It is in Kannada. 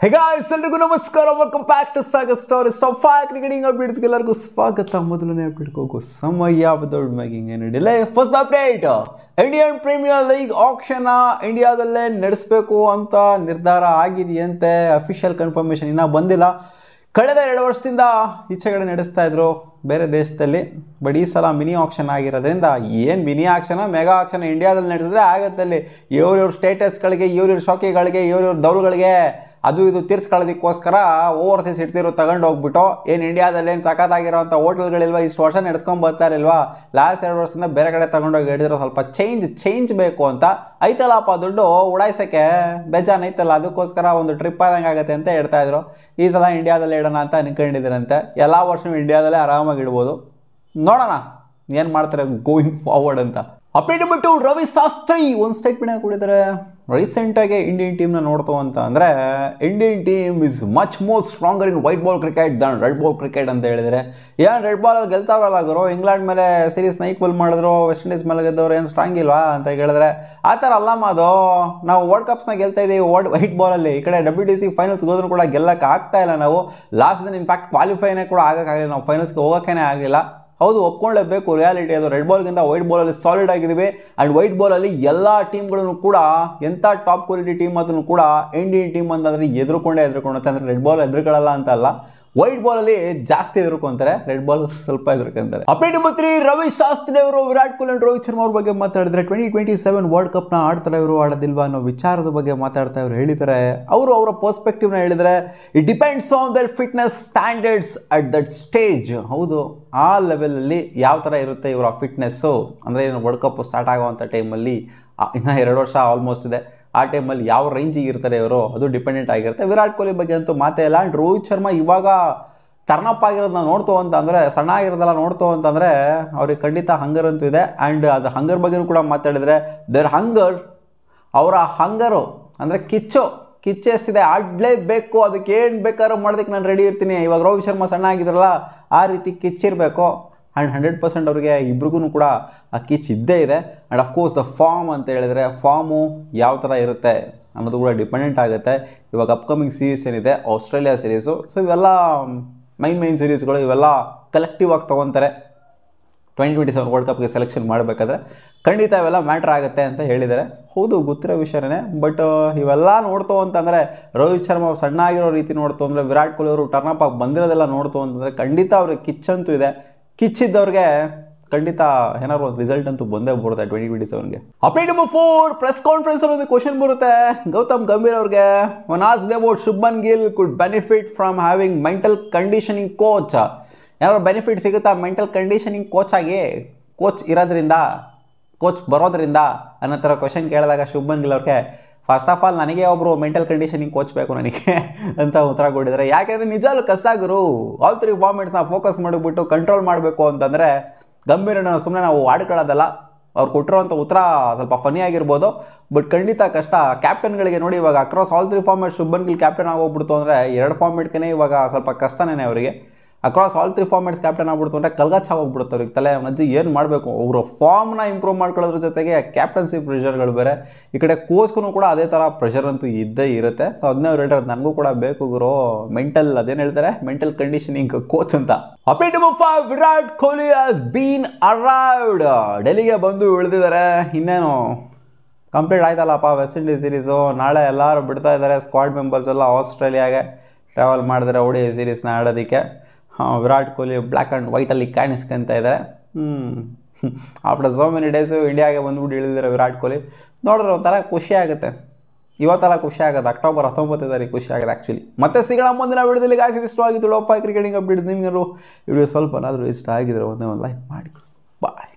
ಹೇ ಗಾಯ್ಸ್, ಎಲ್ರಿಗೂ ನಮಸ್ಕಾರ. Welcome back to Sagar stories. Top 5 cricketing ಅಪ್ಡೇಟ್ಸ್ಗೆ ಎಲ್ಲರಿಗೂ ಸ್ವಾಗತ. ಮೊದಲನೇ ಅಪ್ಡೇಟ್ಗೆ ಹೋಗೋ ಸಮಯ without making any delay. First update, Indian Premier League auction ಇಂಡಿಯಾದಲ್ಲೇ ನಡೆಸಬೇಕು ಅಂತ ನಿರ್ಧಾರ ಆಗಿದೆಯಂತೆ. ಅಫಿಷಿಯಲ್ ಕನ್ಫರ್ಮೇಷನ್ ಇನ್ನೂ ಬಂದಿಲ್ಲ. ಕಳೆದ 2 ವರ್ಷದಿಂದ ಈಚೆಗಡೆ ನಡೆಸ್ತಾ ಇದ್ರು ಬೇರೆ ದೇಶದಲ್ಲಿ. ಬಟ್ ಈ ಸಲ ಮಿನಿ ಆಕ್ಷನ್ ಆಗಿರೋದ್ರಿಂದ, ಏನು ಮಿನಿ ಆಕ್ಷನ್ ಮೆಗಾ ಆಕ್ಷನ್ ಇಂಡಿಯಾದಲ್ಲಿ ನಡೆಸಿದ್ರೆ ಆಗತ್ತಲ್ಲಿ ಇವ್ರ ಸ್ಟೇಟಸ್ಗಳಿಗೆ, ಇವ್ರ ಶೋಕಿಗಳಿಗೆ, ಇವ್ರ ದೌರುಗಳಿಗೆ ಅದು ಇದು ತೀರ್ಸ್ಕೊಳ್ಳೋದಕ್ಕೋಸ್ಕರ ಓವರ್ಸೀಸ್ ಇಡ್ತಿರೋ ತಗೊಂಡು ಹೋಗ್ಬಿಟ್ಟು, ಏನು ಇಂಡಿಯಾದಲ್ಲಿ ಏನು ಸಖತ್ತಾಗಿರೋಂಥ ಹೋಟೆಲ್ಗಳಿಲ್ವಾ, ಇಷ್ಟು ವರ್ಷ ನಡೆಸ್ಕೊಂಡು ಬರ್ತಾರಿಲ್ವಾ, ಲಾಸ್ಟ್ 2 ವರ್ಷದಿಂದ ಬೇರೆ ಕಡೆ ತಗೊಂಡೋಗಿ ಹಿಡಿದಿರೋ ಸ್ವಲ್ಪ ಚೇಂಜ್ ಬೇಕು ಅಂತ ಐತಲ್ಲಪ್ಪ. ದುಡ್ಡು ಉಡಾಯಿಸೋಕ್ಕೆ ಬೇಜಾನ್ ಐತಲ್ಲ, ಅದಕ್ಕೋಸ್ಕರ ಒಂದು ಟ್ರಿಪ್ ಆದಂಗೆ ಆಗುತ್ತೆ ಅಂತ ಹೇಳ್ತಾಯಿದ್ರು. ಈ ಸಲ ಇಂಡಿಯಾದಲ್ಲಿ ಇಡೋಣ ಅಂತ ಅನ್ಕೊಂಡಿದ್ದೀರಂತೆ. ಎಲ್ಲ ವರ್ಷವೂ ಇಂಡಿಯಾದಲ್ಲೇ ಆರಾಮಾಗಿ ಇಡ್ಬೋದು. ನೋಡೋಣ ಏನು ಮಾಡ್ತಾರೆ ಗೋಯಿಂಗ್ ಫಾರ್ವರ್ಡ್ ಅಂತ. ಅಪ್ಡೇಟ್ ಬಿಟ್ಟು ರವಿ ಶಾಸ್ತ್ರಿ ಒಂದು ಸ್ಟೇಟ್ಮೆಂಟ್ ಕೊಟ್ಟಿದ್ದಾರೆ. ರೀಸೆಂಟಾಗಿ ಇಂಡಿಯನ್ ಟೀಮ್ನ ನೋಡ್ತು ಅಂತ ಅಂದರೆ, Indian team is much more stronger in white ball cricket than red ball cricket ಅಂತ ಹೇಳಿದರೆ. ಏನು ರೆಡ್ ಬಾಲಲ್ಲಿ ಗೆಲ್ತಾವ್ರಲ್ಲ ಗುರು, ಇಂಗ್ಲೆಂಡ್ ಮೇಲೆ ಸೀರೀಸ್ನ ಈಕ್ವಲ್ ಮಾಡಿದ್ರು, ವೆಸ್ಟ್ ಇಂಡೀಸ್ ಮೇಲೆ ಗೆದ್ದವ್ರು ಏನು ಸ್ಟ್ರಾಂಗ್ ಇಲ್ವಾ ಅಂತ ಹೇಳಿದ್ರೆ, ಆ ಥರ ಅಲ್ಲಮ್ಮ ಅದು. ನಾವು ವರ್ಲ್ಡ್ ಕಪ್ಸ್ನ ಗೆಲ್ತಾ ಇದ್ದೀವಿ ವೈಟ್ ಬಾಲಲ್ಲಿ. ಈ ಕಡೆ WTC ಫೈನಲ್ಸ್ಗೆ ಹೋದ್ರೂ ಕೂಡ ಗೆಲ್ಲಕ್ಕೆ ಆಗ್ತಾ ಇಲ್ಲ ನಾವು. ಲಾಸ್ಟ್ ಸೀಸನ್ ಇನ್ಫ್ಯಾಕ್ಟ್ ಕ್ವಾಲಿಫೈನೇ ಕೂಡ ಆಗೋಕ್ಕಾಗಲಿಲ್ಲ, ನಾವು ಫೈನಲ್ಸ್ಗೆ ಹೋಗೋಕ್ಕೇ ಆಗಲಿಲ್ಲ. ಹೌದು, ಒಪ್ಕೊಳ್ಳೇಬೇಕು, ರಿಯಾಲಿಟಿ ಅದು. ರೆಡ್ ಬಾಲ್ಗಿಂತ ವೈಟ್ ಬಾಲಲ್ಲಿ ಸಾಲಿಡ್ ಆಗಿದ್ದೀವಿ. ಆ್ಯಂಡ್ ವೈಟ್ ಬಾಲಲ್ಲಿ ಎಲ್ಲ ಟೀಮ್ಗಳನ್ನು ಕೂಡ, ಎಂಥ ಟಾಪ್ ಕ್ವಾಲಿಟಿ ಟೀಮ್ ಅದನ್ನು ಕೂಡ ಇಂಡಿಯನ್ ಟೀಮ್ ಅಂತಂದರೆ ಎದುರುಕೊಂಡುತ್ತೆ. ಅಂದರೆ ರೆಡ್ ಬಾಲ್ ಎದುರುಕೊಳ್ಳಲ್ಲ ಅಂತ ಅಲ್ಲ, ವೈಟ್ ಬಾಲಲ್ಲಿ ಜಾಸ್ತಿ ಎದುರ್ಕೊಂತಾರೆ, ರೆಡ್ ಬಾಲ್ ಸ್ವಲ್ಪ ಎದುರ್ಕೊಂತಾರೆ. ಅಪ್ಡೇಟ್ ನಂಬರ್ 3, ರವಿ ಶಾಸ್ತ್ರಿ ಅವರು ವಿರಾಟ್ ಕೊಹ್ಲಿ ಅಂಡ್ ರೋಹಿತ್ ಶರ್ಮಾ ಅವ್ರ ಬಗ್ಗೆ ಮಾತಾಡಿದ್ರೆ, 2027 ವರ್ಲ್ಡ್ ಕಪ್ನ ಆಡ್ತಾರೆ ಇವರು, ಆಡೋದಿಲ್ವಾ ಅನ್ನೋ ವಿಚಾರದ ಬಗ್ಗೆ ಮಾತಾಡ್ತಾ ಇವರು ಹೇಳಿದ್ದಾರೆ. ಅವರ ಪರ್ಸ್ಪೆಕ್ಟಿವ್ನ ಹೇಳಿದರೆ, it depends on their fitness standards at that stage. ಹೌದು, ಆ ಲೆವೆಲಲ್ಲಿ ಯಾವ ಥರ ಇರುತ್ತೆ ಇವರ ಫಿಟ್ನೆಸ್ಸು, ಅಂದರೆ ಏನು ವರ್ಲ್ಡ್ ಕಪ್ ಸ್ಟಾರ್ಟ್ ಆಗೋವಂಥ ಟೈಮಲ್ಲಿ ಇನ್ನೂ 2 ವರ್ಷ ಆಲ್ಮೋಸ್ಟ್ ಇದೆ. ಆ ಟೈಮಲ್ಲಿ ಯಾವ ರೇಂಜಿಗೆ ಇರ್ತಾರೆ ಇವರು, ಅದು ಡಿಪೆಂಡೆಂಟ್ ಆಗಿರುತ್ತೆ. ವಿರಾಟ್ ಕೊಹ್ಲಿ ಬಗ್ಗೆ ಅಂತೂ ಮಾತೇ ಇಲ್ಲ. ಆ್ಯಂಡ್ ರೋಹಿತ್ ಶರ್ಮಾ ಇವಾಗ ಟರ್ನಪ್ ಆಗಿರೋದನ್ನ ನೋಡ್ತು ಅಂತಂದರೆ, ಸಣ್ಣ ಆಗಿರೋದೆಲ್ಲ ನೋಡ್ತು ಅಂತಂದರೆ, ಅವ್ರಿಗೆ ಖಂಡಿತ ಹಂಗರ್ ಅಂತೂ ಇದೆ. ಆ್ಯಂಡ್ ಅದು ಹಂಗರ್ ಬಗ್ಗೆಯೂ ಕೂಡ ಮಾತಾಡಿದರೆ, ದೇರ್ ಹಂಗರ್, ಅವರ ಹಂಗರು ಅಂದರೆ ಕಿಚ್ಚು ಎಷ್ಟಿದೆ, ಆಡಲೇಬೇಕು, ಅದಕ್ಕೆ ಏನು ಬೇಕಾದ್ರೂ ಮಾಡೋದಕ್ಕೆ ನಾನು ರೆಡಿ ಇರ್ತೀನಿ. ಇವಾಗ ರೋಹಿತ್ ಶರ್ಮಾ ಸಣ್ಣ ಆಗಿದ್ರಲ್ಲ, ಆ ರೀತಿ ಕಿಚ್ಚಿರಬೇಕು. ಆ್ಯಂಡ್ 100% ಅವ್ರಿಗೆ ಇಬ್ರಿಗೂ ಕೂಡ ಆ ಕಿಚ್ ಇದ್ದೇ ಇದೆ. ಆ್ಯಂಡ್ ಅಫ್ಕೋರ್ಸ್ ದ ಫಾರ್ಮ್ ಅಂತ ಹೇಳಿದರೆ, ಫಾರ್ಮು ಯಾವ ಥರ ಇರುತ್ತೆ ಅನ್ನೋದು ಕೂಡ ಡಿಪೆಂಡೆಂಟ್ ಆಗುತ್ತೆ. ಇವಾಗ ಅಪ್ಕಮಿಂಗ್ ಸೀರೀಸ್ ಏನಿದೆ ಆಸ್ಟ್ರೇಲಿಯಾ ಸೀರೀಸು, ಸೊ ಇವೆಲ್ಲ ಮೈನ್ ಸೀರೀಸ್ಗಳು, ಇವೆಲ್ಲ ಕಲೆಕ್ಟಿವ್ ಆಗಿ ತೊಗೊತಾರೆ. 2027 ವರ್ಲ್ಡ್ ಕಪ್ಗೆ ಸೆಲೆಕ್ಷನ್ ಮಾಡಬೇಕಾದ್ರೆ ಖಂಡಿತ ಇವೆಲ್ಲ ಮ್ಯಾಟ್ರ್ ಆಗುತ್ತೆ ಅಂತ ಹೇಳಿದ್ದಾರೆ. ಹೌದು, ಗೊತ್ತಿರೋ ವಿಷಯನೇ. ಬಟ್ ಇವೆಲ್ಲ ನೋಡ್ತು ಅಂತಂದರೆ, ರೋಹಿತ್ ಶರ್ಮಾ ಸಣ್ಣ ಆಗಿರೋ ರೀತಿ ನೋಡ್ತು ಅಂದರೆ, ವಿರಾಟ್ ಕೊಹ್ಲಿ ಅವರು ಟರ್ನಪ್ ಆಗಿ ಬಂದಿರೋದೆಲ್ಲ ನೋಡ್ತು ಅಂತಂದರೆ, ಖಂಡಿತ ಅವ್ರಿಗೆ ಕಿಚ್ಚಂತೂ ಇದೆ. ಕಿಚ್ಚಿದ್ದವ್ರಿಗೆ ಖಂಡಿತ ಏನಾದ್ರು ಒಂದು ರಿಸಲ್ಟ್ ಅಂತೂ ಬಂದೇ ಬರುತ್ತೆ 2027ಗೆ. ಅಪ್ಡೇಟ್ ನಂಬರ್ 4, ಪ್ರೆಸ್ ಕಾನ್ಫರೆನ್ಸ್ ಅಲ್ಲಿ ಒಂದು ಕ್ವಶನ್ ಬರುತ್ತೆ ಗೌತಮ್ ಗಂಭೀರ್ ಅವ್ರಿಗೆ. One asked about Shubman Gill could benefit from having mental conditioning coach. ಏನಾದ್ರು ಬೆನಿಫಿಟ್ ಸಿಗುತ್ತಾ ಮೆಂಟಲ್ ಕಂಡೀಷನಿಂಗ್ ಕೋಚ್ ಆಗಿ, ಕೋಚ್ ಇರೋದ್ರಿಂದ, ಕೋಚ್ ಬರೋದ್ರಿಂದ ಅನ್ನೋ ಥರ ಕ್ವಶನ್ ಕೇಳಿದಾಗ ಶುಭ್ಮನ್ ಗಿಲ್ ಅವ್ರಿಗೆ, ಫಸ್ಟ್ ಆಫ್ ಆಲ್ ನನಗೆ ಒಬ್ಬರು ಮೆಂಟಲ್ ಕಂಡೀಷನಿಂಗ್ ಕೋಚ್ ಬೇಕು ನನಗೆ ಅಂತ ಉತ್ತರ ಕೊಟ್ಟಿದ್ದಾರೆ. ಯಾಕೆಂದರೆ ನಿಜವೂ ಕಷ್ಟ ಗುರು, ಆಲ್ 3 ಫಾರ್ಮೆಟ್ಸ್ನ ಫೋಕಸ್ ಮಾಡಿಬಿಟ್ಟು ಕಂಟ್ರೋಲ್ ಮಾಡಬೇಕು ಅಂತಂದರೆ, ಗಂಭೀರನ ಸುಮ್ಮನೆ ನಾವು ಆಡ್ಕೊಳ್ಳೋದಲ್ಲ. ಅವ್ರು ಕೊಟ್ಟಿರೋಂಥ ಉತ್ತರ ಸ್ವಲ್ಪ ಫನಿ ಆಗಿರ್ಬೋದು, ಬಟ್ ಖಂಡಿತ ಕಷ್ಟ. ಕ್ಯಾಪ್ಟನ್ಗಳಿಗೆ ನೋಡಿ, ಇವಾಗ across all 3 formats Shubman Gill captain ಆಗೋಗ್ಬಿಡ್ತು ಅಂದರೆ, 2 ಫಾರ್ಮೆಟ್ಗೆ ಇವಾಗ ಸ್ವಲ್ಪ ಕಷ್ಟನೇ ಅವರಿಗೆ. ಅಕ್ರಾಸ್ ಆಲ್ 3 ಫಾರ್ಮೆಟ್ಸ್ ಕ್ಯಾಪ್ಟನ್ ಆಗ್ಬಿಡ್ತು ಅಂದರೆ ಕಲ್ಗಾಚಾಗೋಗ್ಬಿಡುತ್ತೆ ಅವ್ರಿಗೆ, ತಲೆ ನಜ್ಜಿ ಏನು ಮಾಡಬೇಕು. ಅವರು ಫಾರ್ಮ್ನ ಇಂಪ್ರೂವ್ ಮಾಡ್ಕೊಳ್ಳೋದ್ರ ಜೊತೆಗೆ ಕ್ಯಾಪ್ಟನ್ಸಿ ಪ್ರೆಷರ್ಗಳು ಬೇರೆ, ಈ ಕಡೆ ಕೋಚ್ಗೂ ಕೂಡ ಅದೇ ಥರ ಪ್ರೆಷರ್ ಅಂತೂ ಇದ್ದೇ ಇರುತ್ತೆ. ಸೊ ಅದನ್ನೇ ಅವ್ರು ಹೇಳ್ತಾರೆ, ನನಗೂ ಕೂಡ ಬೇಕು ಗುರು ಮೆಂಟಲ್, ಅದೇನು ಹೇಳ್ತಾರೆ, ಮೆಂಟಲ್ ಕಂಡೀಷನಿಂಗ್ ಕೋಚ್ ಅಂತ. Update number 5, Virat Kohli has been arrived. ಡೆಲ್ಲಿಗೆ ಬಂದು ಇಳಿದಿದ್ದಾರೆ. ಇನ್ನೇನು ಕಂಪ್ಲೀಟ್ ಆಯ್ತಲ್ಲಪ್ಪ ವೆಸ್ಟ್ ಇಂಡೀಸ್ ಸೀರೀಸು. ನಾಳೆ ಎಲ್ಲರೂ ಬಿಡ್ತಾ ಇದ್ದಾರೆ, ಸ್ಕ್ವಾಡ್ ಮೆಂಬರ್ಸ್ ಎಲ್ಲ ಆಸ್ಟ್ರೇಲಿಯಾಗೆ ಟ್ರಾವೆಲ್ ಮಾಡಿದರೆ ODI ಸೀರೀಸ್ನ ಆಡೋದಕ್ಕೆ. ವಿರಾಟ್ ಕೊಹ್ಲಿ ಬ್ಲ್ಯಾಕ್ ಆ್ಯಂಡ್ ವೈಟಲ್ಲಿ ಕಾಣಿಸ್ಕೊಂತ ಇದ್ದಾರೆ. ಆಫ್ಟರ್ ಸೋ ಮೆನಿ ಡೇಸು ಇಂಡಿಯಾಗೆ ಬಂದುಬಿಟ್ಟು ಇಳಿದಿದ್ದಾರೆ ವಿರಾಟ್ ಕೊಹ್ಲಿ. ನೋಡಿದ್ರೆ ಒಂಥರ ಖುಷಿ ಆಗುತ್ತೆ, ಇವತ್ತೆಲ್ಲ ಖುಷಿ ಆಗುತ್ತೆ. ಅಕ್ಟೋಬರ್ 19ನೇ ತಾರೀಕು ಖುಷಿ ಆಗುತ್ತೆ ಆ್ಯಕ್ಚುಲಿ. ಮತ್ತೆ ಸಿಗೋಣ ಮುಂದಿನ ವಿಡಿಯೋದಲ್ಲಿ. ಗಾಯ್ಸ್, ಇಷ್ಟ ಆಗಿತ್ತು ಟಾಪ್ 5 ಕ್ರಿಕೆಟಿಂಗ್ ಅಪ್ಡೇಟ್ಸ್. ನಿಮಗೇನು ವಿಡಿಯೋ ಸ್ವಲ್ಪನಾದರೂ ಇಷ್ಟ ಆಗಿದ್ರೆ ಒಂದೇ ಒಂದು ಲೈಕ್ ಮಾಡಿ. ಬಾಯ್.